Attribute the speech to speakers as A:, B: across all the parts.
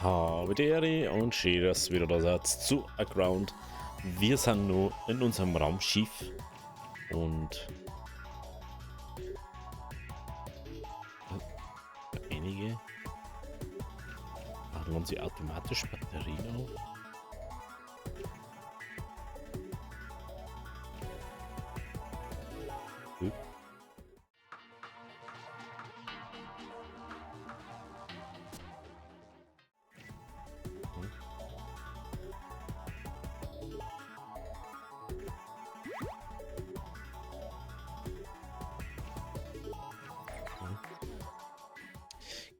A: Habe die Ehre und schön, dass ihr wieder da seid zu Aground. Wir sind noch in unserem Raumschiff und einige laden sie automatisch Batterien auf.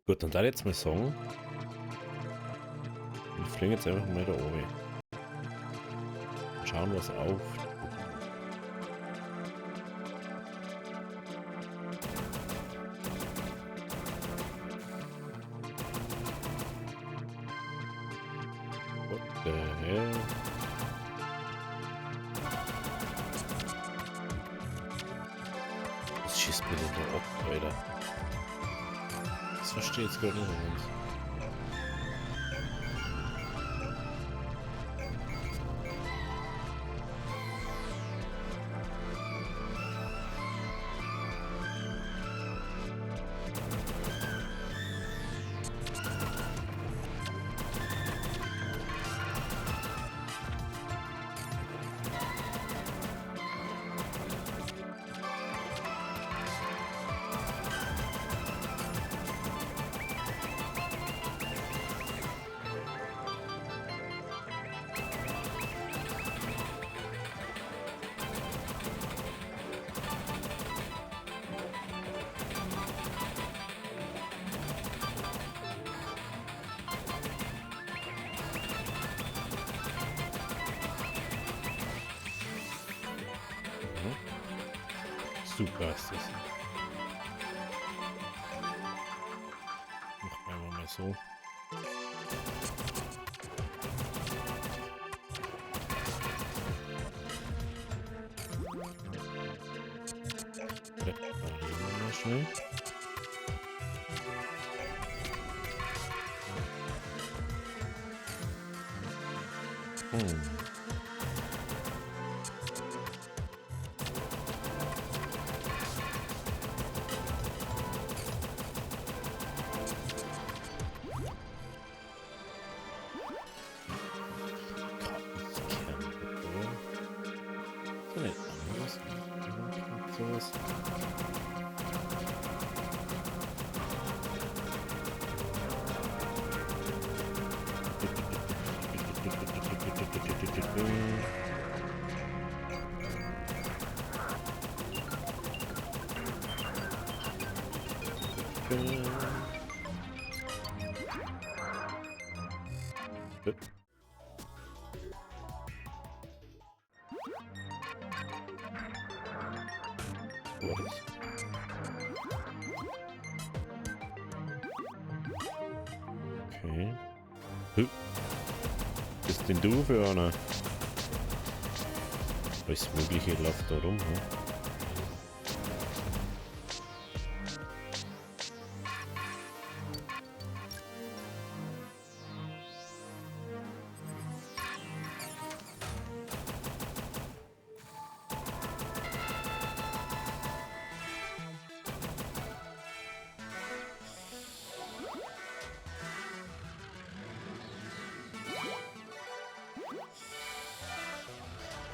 A: Gut, dann darf ich jetzt mal sagen, wir fliegen jetzt einfach mal da oben. Schauen, was auf. What the hell? Was schießt mir denn da ab, Alter? Das verstehe ich jetzt gerade nicht ganz. Super ist das. Machen wir mal so. Reparieren wir mal schnell. Okay. Was bist denn du für einer? Alles Mögliche läuft da rum, ne?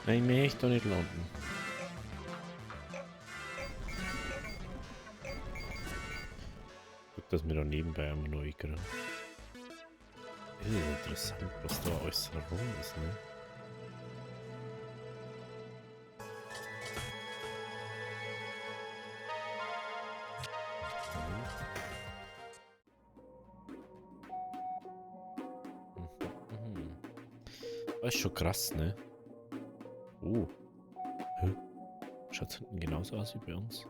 A: Nein, ich möchte doch nicht landen. Gut, dass wir da nebenbei einmal neu kriegen. Das ist interessant, was da alles herum ist, ne? Das ist schon krass, ne? Oh. Schaut hinten genauso aus wie bei uns.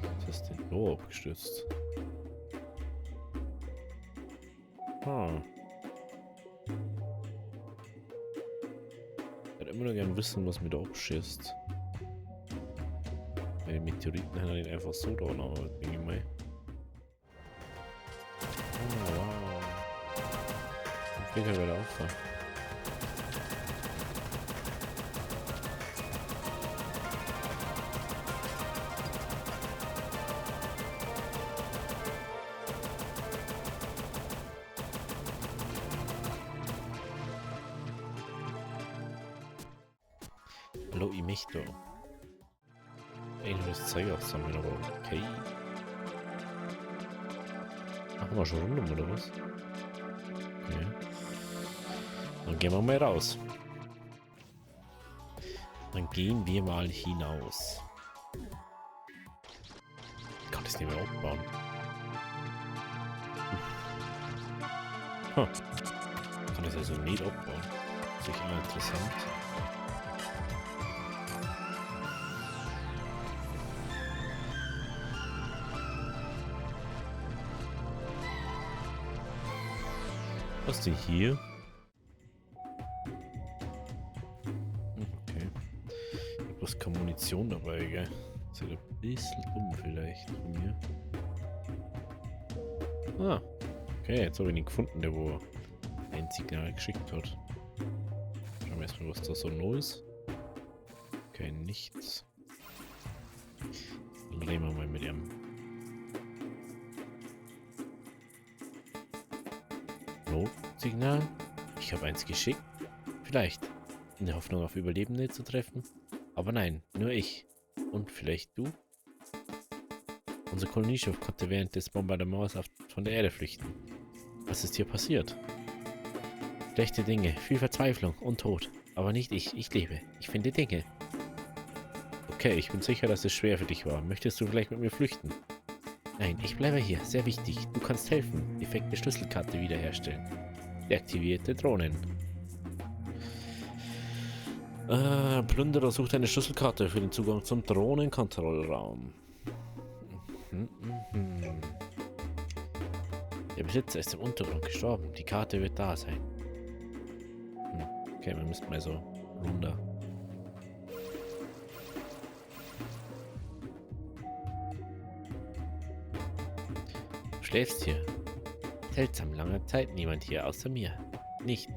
A: Was ist denn da abgestürzt? Ich würde immer noch gern wissen, was mir da abschießt. den Meteoriten haben ihn einfach so da noch, denke ich mal. Oh, wow. Dann fliegt er wieder auf. Hallo, ich möchte. Eigentlich das Zeug auch sammeln, aber okay. Machen wir schon rundum, oder was? Okay. Dann gehen wir mal raus. Dann gehen wir mal hinaus. Ich kann das nicht mehr abbauen. Huh. Ich kann das also nicht abbauen. Das ist immer interessant. Was ist denn hier? Okay. Ich hab bloß keine Munition dabei, gell? Das ist halt ein bisschen dumm vielleicht von mir. Ah. Okay, jetzt habe ich ihn gefunden, der wo ein Signal geschickt hat. Schauen wir erstmal, was da so los ist. Okay, nichts. Dann reden wir mal mit ihm. Notsignal? Ich habe eins geschickt. Vielleicht. In der Hoffnung auf Überlebende zu treffen. Aber nein, nur ich. Und vielleicht du? Unser Kolonieschiff konnte während des Bombardements von der Erde flüchten. Was ist hier passiert? Schlechte Dinge, viel Verzweiflung und Tod. Aber nicht ich. Ich lebe. Ich finde Dinge. Okay, ich bin sicher, dass es schwer für dich war. Möchtest du vielleicht mit mir flüchten? Nein, ich bleibe hier. Sehr wichtig. Du kannst helfen. Defekte Schlüsselkarte wiederherstellen. Deaktivierte Drohnen. Plünderer sucht eine Schlüsselkarte für den Zugang zum Drohnenkontrollraum. Der Besitzer ist im Untergrund gestorben. Die Karte wird da sein. Okay, wir müssen mal so runter. Du schläfst hier. Seltsam, lange Zeit niemand hier außer mir. Nicht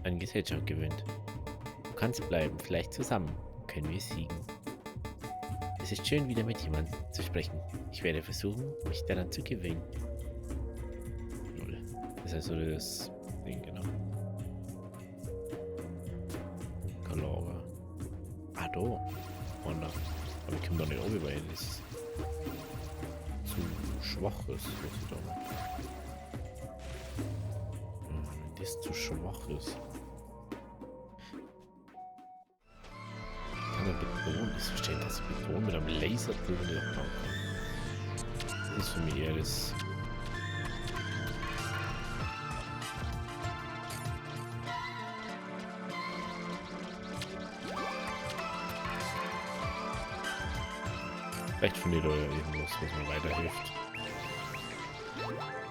A: an Gesellschaft gewöhnt. Du kannst bleiben, vielleicht zusammen können wir siegen. Es ist schön, wieder mit jemandem zu sprechen. Ich werde versuchen, mich daran zu gewöhnen. Das ist also das Ding, genau. Kalora. Ah, da. Und da. Aber ich komme da nicht oben, weil das zu schwach ist, was ich da mache. Wenn das zu schwach ist. Kann er Beton? Ich verstehe, dass Beton mit einem Laserpistole abbauen kann. Das ist für mich eher das. Vielleicht findet ihr ja irgendwas, was mir weiterhilft.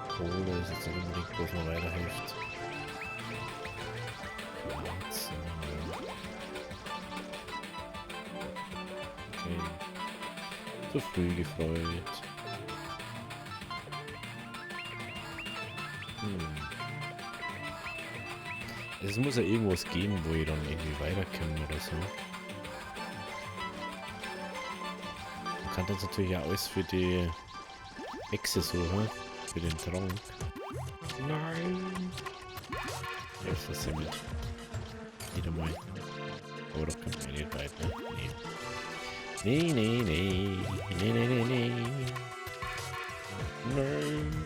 A: Kohle ist jetzt nicht unbedingt, was mir weiterhilft. Okay. Zu früh gefreut. Es muss ja irgendwas geben, wo ich dann irgendwie weiterkomme oder so. Man kann das natürlich auch alles für die Hexe suchen, für den Trank. Nein! Ja, ist das mit. Wieder mal. Aber doch kommt man nicht weit, ne? Nee. Nee. Nein.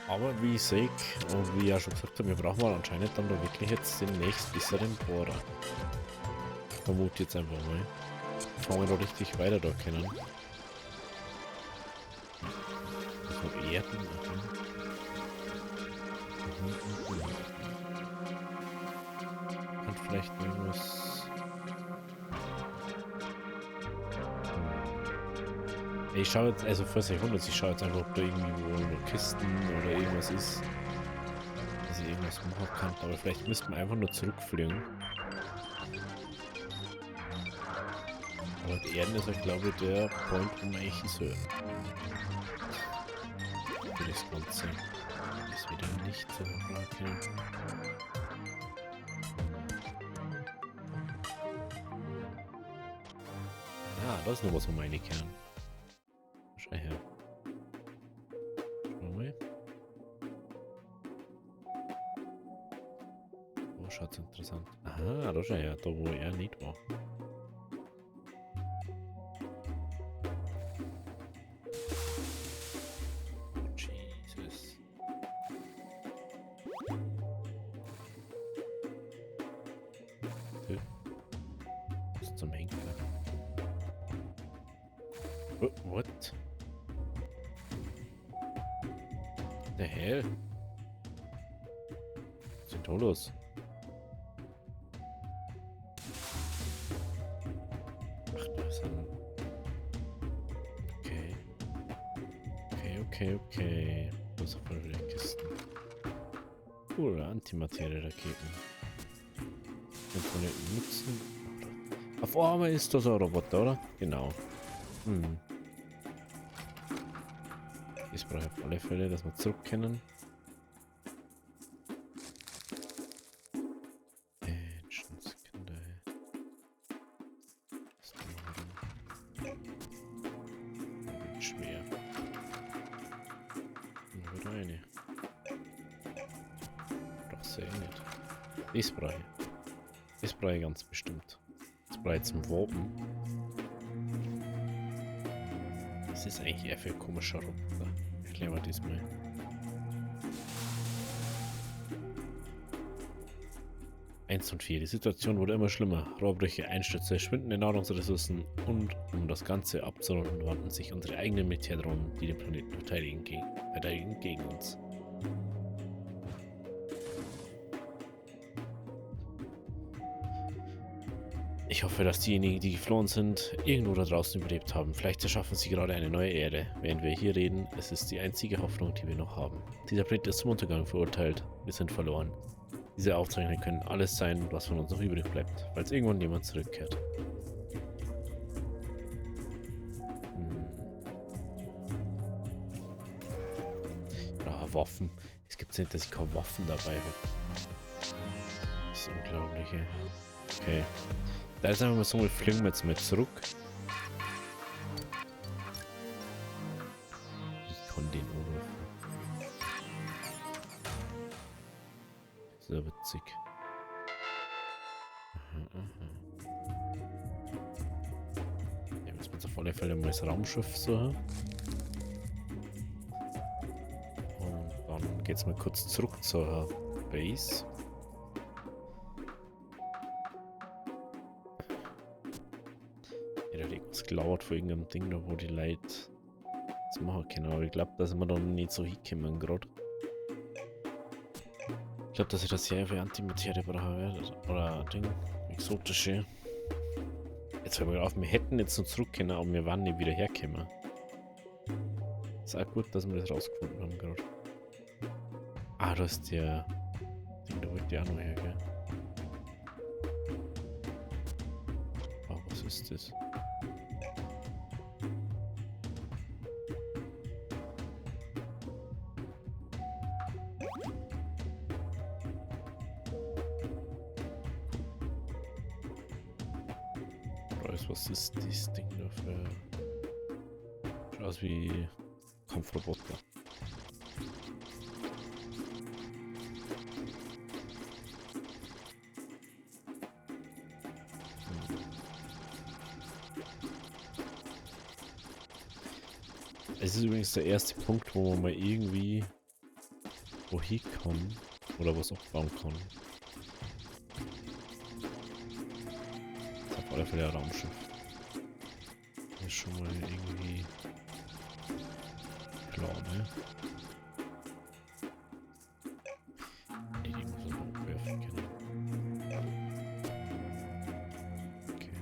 A: Aber wie ich sehe, und wie ich ja schon gesagt habe, wir brauchen mal anscheinend dann da wirklich jetzt den nächsten besseren Bohrer. Vermute jetzt einfach mal. Fangen wir da richtig weiter da kennen. So Erden. Und vielleicht irgendwas. Ich schaue jetzt, also falls ihr wundert, ich schaue jetzt einfach, ob da irgendwie Kisten oder irgendwas ist, dass ich irgendwas machen kann. Aber vielleicht müssten wir einfach nur zurückfliegen. Aber die Erden ist ja, glaube ich, der Point, wo wir eigentlich hören. Für das Ganze. Das wieder nicht so erkennen. Ah, da ist noch was, wo wir rein können. Schau her. Schau mal. Oh, schaut's interessant. Aha, da schau her, da wo er nicht war. Jesus. Was zum Henker? Oh, what? The hell? Was ist denn da los? Ach, das sind... Okay. Okay. Das ist voll wieder Kisten. Cool, Antimaterie-Raketen. Und von den nutzen. Auf einmal ist das ein Roboter, oder? Genau. Hm. Das brauche ich auf alle Fälle, dass wir zurück können. Schwer. Nur wieder eine. Doch sehr nicht. Das brauche ich. Das brauche ich ganz bestimmt. Das brauche ich zum Warpen. Das ist eigentlich eher für ein komischer Roboter. Erklären wir das mal. Eins und 4. Die Situation wurde immer schlimmer. Rohrbrüche, Einstürze, schwindende Nahrungsressourcen und um das Ganze abzurunden, wandten sich unsere eigenen Militärdrohnen, die den Planeten verteidigen, gegen uns. Ich hoffe, dass diejenigen, die geflohen sind, irgendwo da draußen überlebt haben. Vielleicht erschaffen sie gerade eine neue Erde. Während wir hier reden, es ist die einzige Hoffnung, die wir noch haben. Dieser Planet ist zum Untergang verurteilt. Wir sind verloren. Diese Aufzeichnungen können alles sein, was von uns noch übrig bleibt, falls irgendwann jemand zurückkehrt. Ah, Waffen. Es gibt nicht, dass ich keine Waffen dabei habe. Das ist unglaublich. Okay. Da ist einfach mal so, wir fliegen jetzt mal zurück. Ich kann den umrufen. Sehr witzig. Ja, müssen wir jetzt auf alle Fälle mal das Raumschiff suchen. Und dann geht's mal kurz zurück zur Base. Ja, da hat irgendwas gelauert vor irgendeinem Ding, da wo die Leute das machen können. Aber ich glaube, dass wir da nicht so hinkommen gerade. Ich glaube, dass ich das hier für Antimaterie brauchen werde. Oder Ding. Exotische. Jetzt hören wir auf, wir hätten jetzt noch zurück können, aber wir waren nicht wieder herkommen. Ist auch gut, dass wir das rausgefunden haben gerade. Ah, da ist der Ding, da wollte ich auch noch her, gell? Oh, was ist das? Was ist dieses Ding dafür? Schaut aus wie Kampfroboter. Es ist übrigens der erste Punkt, wo man mal irgendwie wohin kommen oder was aufbauen kann. Auf alle Fälle ein Raumschiff. Das ist schon mal irgendwie klar, ne? Die muss man auch werfen können. Okay.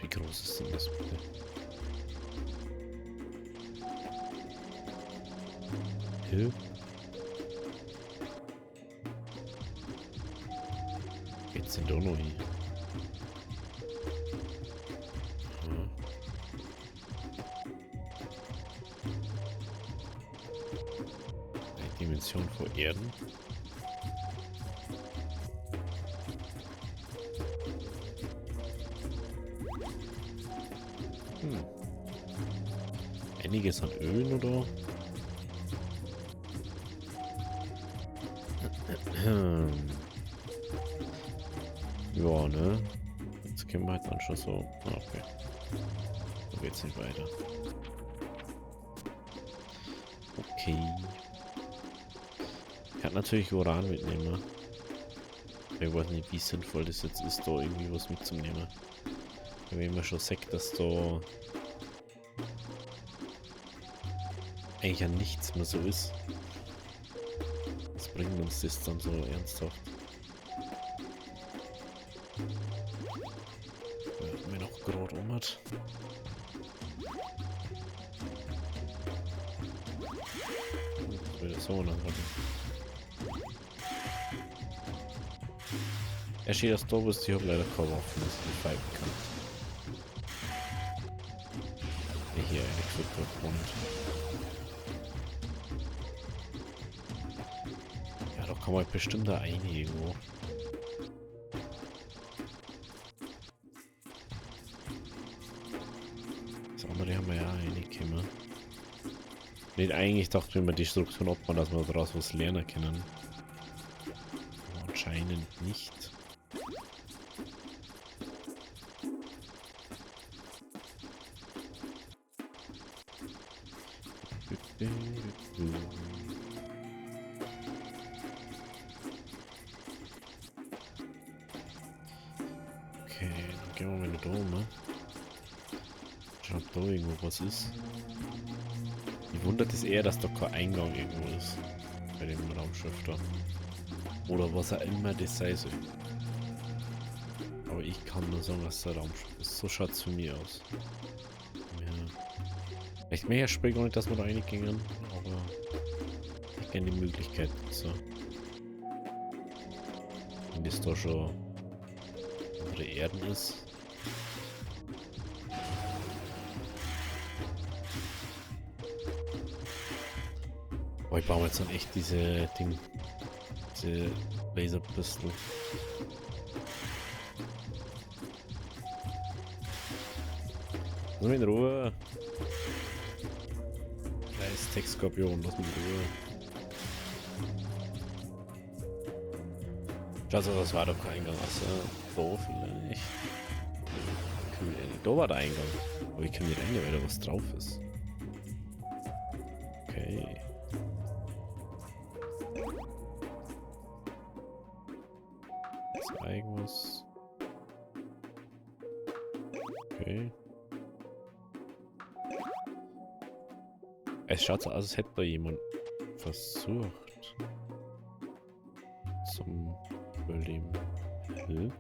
A: Wie groß ist denn das bitte? Hä? Geht's denn da noch hin? Hm. Eine Dimension vor Erden. Einiges an Ölen, oder? Ja, ne? Jetzt können wir halt dann schon so. Ah, okay. So geht's nicht weiter. Okay. Ich kann natürlich Uran mitnehmen. Ich weiß nicht, wie sinnvoll das jetzt ist, da irgendwie was mitzunehmen. Wenn man schon sagt, dass da eigentlich ja nichts mehr so ist. Was bringt uns das dann so ernsthaft? Wenn mir noch gerade hat. Wieder so dann halt. Er steht das da, bis ich habe leider kaum offen, dass ich nicht pfeifen kann. Hier eigentlich so und ja, da kann man bestimmt da eine irgendwo. Das andere haben wir ja eine gekommen. Nicht eigentlich dachte ich mir die Strukturen, ob man, dass wir daraus was lernen können. Aber anscheinend nicht. Okay, dann gehen wir wieder da oben, ne? Schaut, ob da irgendwo was ist. Mich wundert es eher, dass da kein Eingang irgendwo ist. Bei dem Raumschiff da. Oder was auch immer das sei soll. Aber ich kann nur sagen, dass der Raumschiff ist. So schaut es für mich aus. Ja. Vielleicht mehr spiele gar nicht, dass wir da reingingen, aber ich kenne die Möglichkeit. So. Wenn das da schon unsere Erden ist. Oh, ich baue jetzt dann echt diese Laserpistole. Lass mich in Ruhe. Scheiß Tech-Skorpion, lass mich in Ruhe. Also das war doch kein Eingang. Achso, da vielleicht. Da war der Eingang. Aber ich kann nicht rein, weil da was drauf ist. Okay. Ist da irgendwas? Okay. Es schaut so aus, als hätte da jemand versucht zum Überleben. Hm?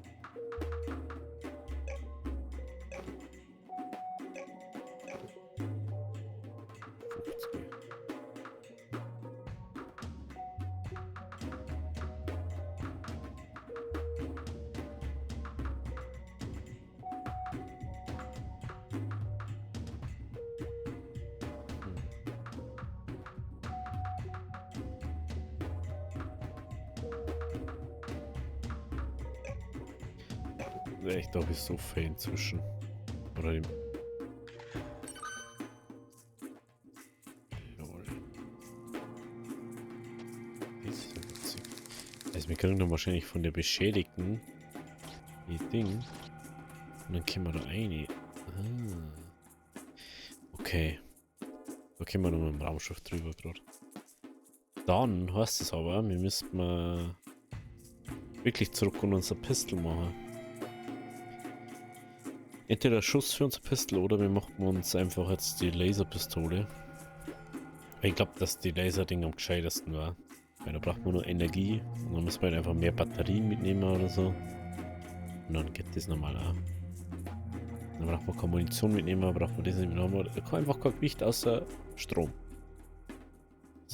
A: Ich glaube, ich so viel inzwischen. Oder dem. Lol. Ist ja witzig. Also wir kriegen dann wahrscheinlich von der Beschädigten die Ding. Und dann können wir da rein. Ah. Okay. Da können wir noch mit dem Raumschiff drüber gerade. Dann heißt es aber, wir müssen mal wirklich zurück und unser Pistol machen. Entweder Schuss für unser Pistol oder wir machen uns einfach jetzt die Laserpistole. Ich glaube, dass die Laserding am gescheitesten war. Weil da braucht man nur Energie und dann muss man halt einfach mehr Batterien mitnehmen oder so. Und dann geht das normal auch. Dann braucht man keine Munition mitnehmen, braucht man das nicht mitnehmen. Da kann einfach kein Gewicht außer Strom.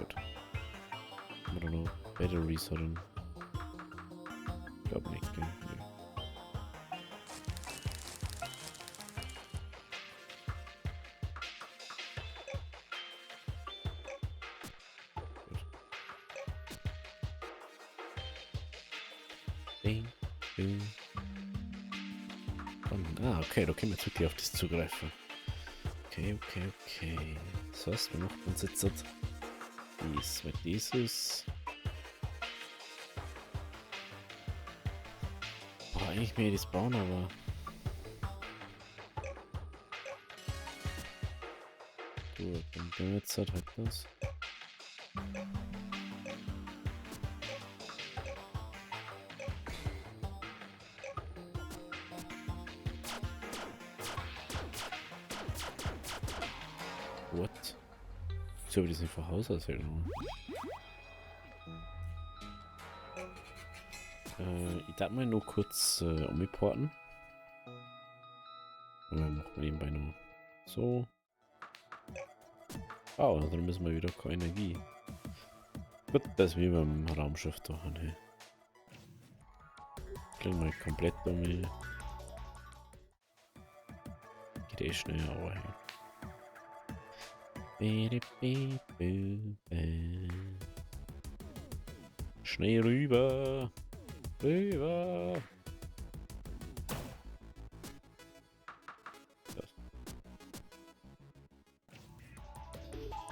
A: Gut. Haben wir da noch Batteries drin? Ich glaube nicht, gell? Nee. Ding, ding. Okay, da können wir jetzt wirklich auf das zugreifen. Okay. Das heißt, wir machen uns jetzt dies mit dieses. Boah, eigentlich mehr das bauen, aber. Gut, dann gehen wir jetzt halt das. What? So, wie das nicht von Haus aus irgendwo. Ich darf mal nur kurz umporten. Und dann machen wir nebenbei nur so. Oh, dann müssen wir wieder keine Energie. Gut, das ist wie beim Raumschiff da. Hey. Klingt mal komplett um. Geht eh schnell, aber hey. Schnell rüber. Rüber.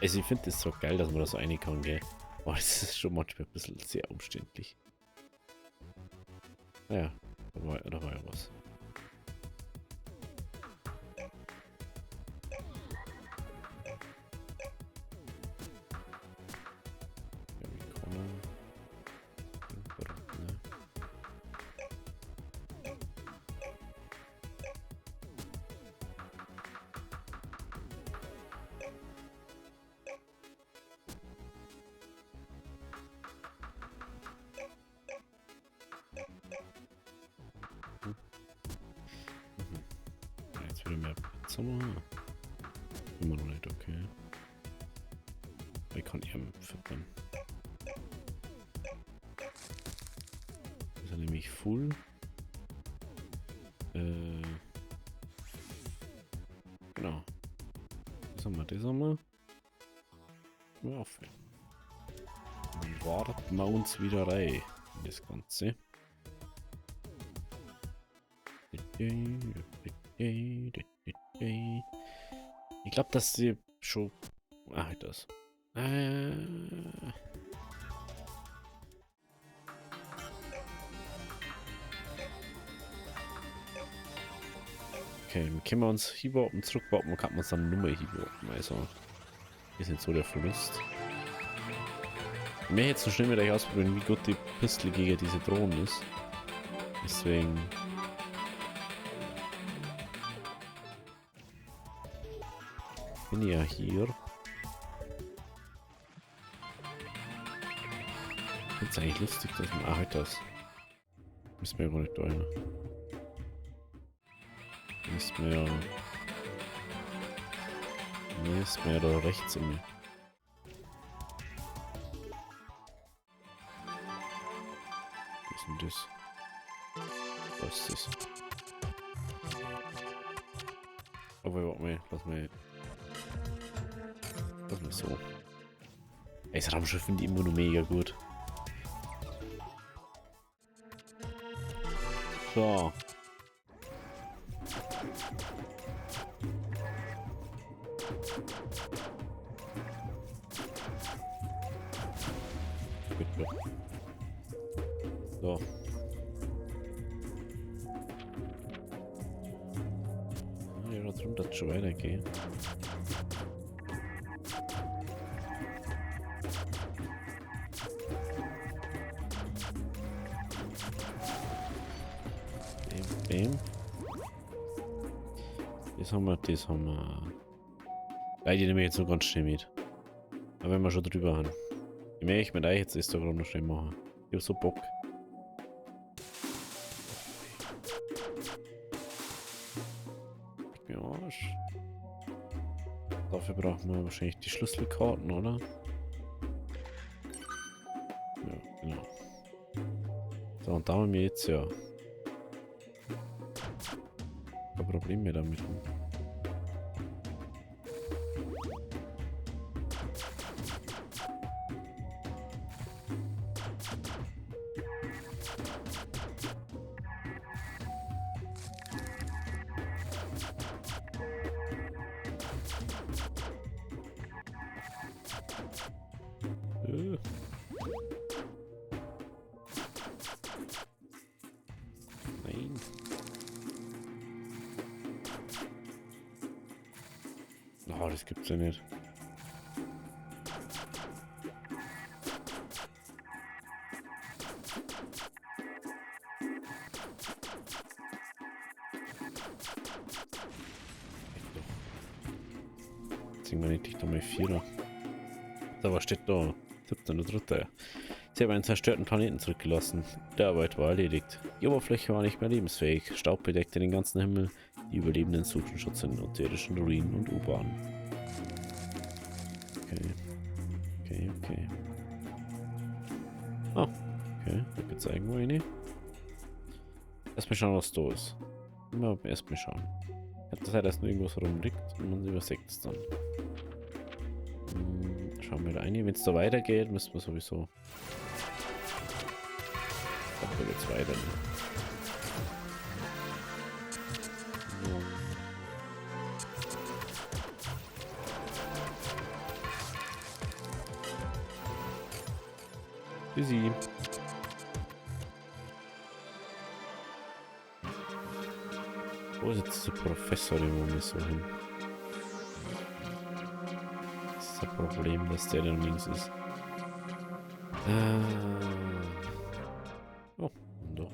A: Also ich finde das so geil, dass man das so rein kann, gell? Boah, das ist schon manchmal ein bisschen sehr umständlich. Naja, da war ja was. Jetzt wieder mehr Sommer. Immer noch nicht, okay. Ich kann eben füttern. Ist er nämlich full. Genau. Das haben wir. Ja, aufhören. Dann warten wir uns wieder rein in das Ganze. Ich glaube, dass sie schon... Ah, das. Okay, dann können wir uns hinwarten, zurückwarten und kann man uns dann Nummer hinwarten. Also, ist nicht so der Verlust. Ich möchte jetzt so schnell mit euch ausprobieren, wie gut die Pistole gegen diese Drohnen ist. Deswegen... bin ich ja hier. Ich finde es eigentlich lustig, dass man... Ah, halt das. Müssen wir ja gar nicht da hin. Müssen wir ja... Nee, ist mehr da rechts in mir. Was ist denn das? Was ist das? Aber warte mal, lass mal so. Ey, das Raumschiff finde ich immer noch mega gut. So. Bitte. So. Ja, da drunter hat schon weitergehen. Das haben wir. Beide nehme ich jetzt noch ganz schnell mit. Aber wenn wir schon drüber haben. Ich möchte ich mit euch jetzt Instagram noch schnell machen. Ich hab so Bock. Ich bin Arsch. Dafür brauchen wir wahrscheinlich die Schlüsselkarten, oder? So, und da haben wir jetzt ja kein Problem mehr damit. Nein. Oh, das gibt's ja nicht. Jetzt sind wir nicht dicht einmal 4er. Da was steht da? 17.3. Sie haben einen zerstörten Planeten zurückgelassen. Die Arbeit war erledigt. Die Oberfläche war nicht mehr lebensfähig. Staub bedeckte den ganzen Himmel. Die Überlebenden suchten Schutz in unterirdischen Ruinen und U-Bahnen. Okay. Ah, okay. Da gibt's irgendwo eine. Erstmal schauen, was da ist. Immer erstmal schauen. Ich habe das halt erst nur irgendwas rumliegt und man überseckt es dann. Schauen wir da rein. Wenn es da weitergeht, müssen wir sowieso. Da geht's weiter. Ne? Busy. Wo ist jetzt der Professor, den wir so hin? Das ist das Problem, dass der dann links ist. Oh, und da.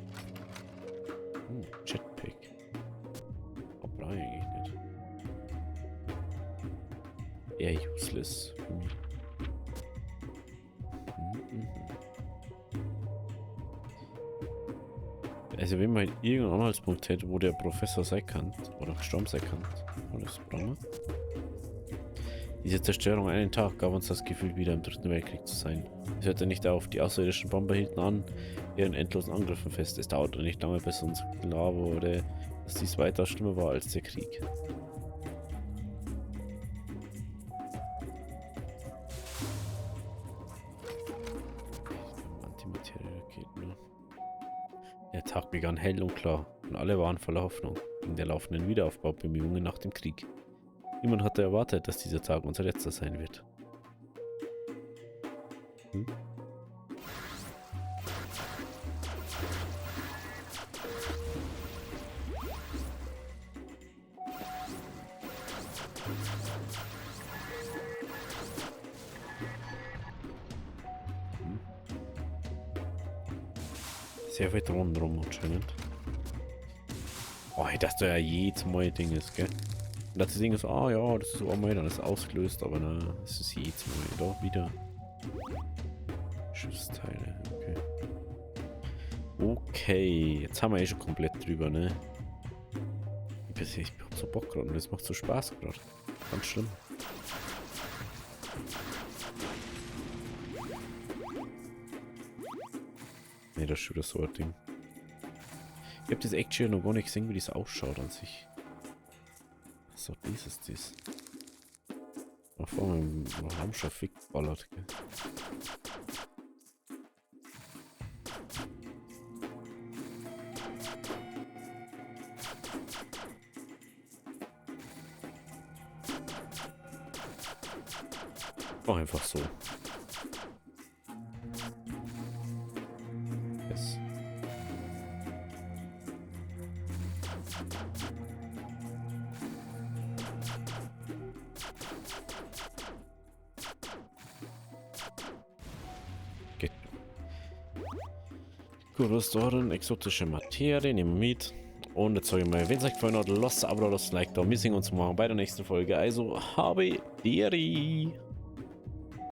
A: Jetpack. Aber eigentlich nicht. Eher useless für mich. Also wenn man irgendeinen Anhaltspunkt hätte, wo der Professor sein kann, oder gestorben sein kann, das brauchen wir. Diese Zerstörung einen Tag gab uns das Gefühl, wieder im Dritten Weltkrieg zu sein. Es hörte nicht auf, die außerirdischen Bomber hielten an, ihren endlosen Angriffen fest. Es dauerte nicht lange, bis uns klar wurde, dass dies weitaus schlimmer war als der Krieg. Antimaterie-Raketen. Der Tag begann hell und klar und alle waren voller Hoffnung in der laufenden Wiederaufbaubemühungen nach dem Krieg. Niemand hatte erwartet, dass dieser Tag unser letzter sein wird. Sehr weit rundherum anscheinend. Oh, ich dachte ja jedes Mal Ding ist, gell? Und das Ding ist, ah ja, das ist so einmal, dann ist es ausgelöst, aber na, es ist jedes Mal da wieder. Schiffsteile, okay. Okay, jetzt haben wir eh schon komplett drüber, ne? Ich hab so Bock gerade und das macht so Spaß gerade. Ganz schlimm. Ne, das ist schon wieder so ein Ding. Ich hab das Action noch gar nicht gesehen, wie das ausschaut an sich. So, dieses. Da vorne haben schon Fick geballert, gell? Mach einfach so. Yes. Geht. Gut, was da denn? Exotische Materie, nehmen wir mit. Und jetzt sage ich mal, wenn es euch gefallen hat, lasst ein Abo, lasst ein Like da. Wir sehen uns morgen bei der nächsten Folge. Also, habe Deri!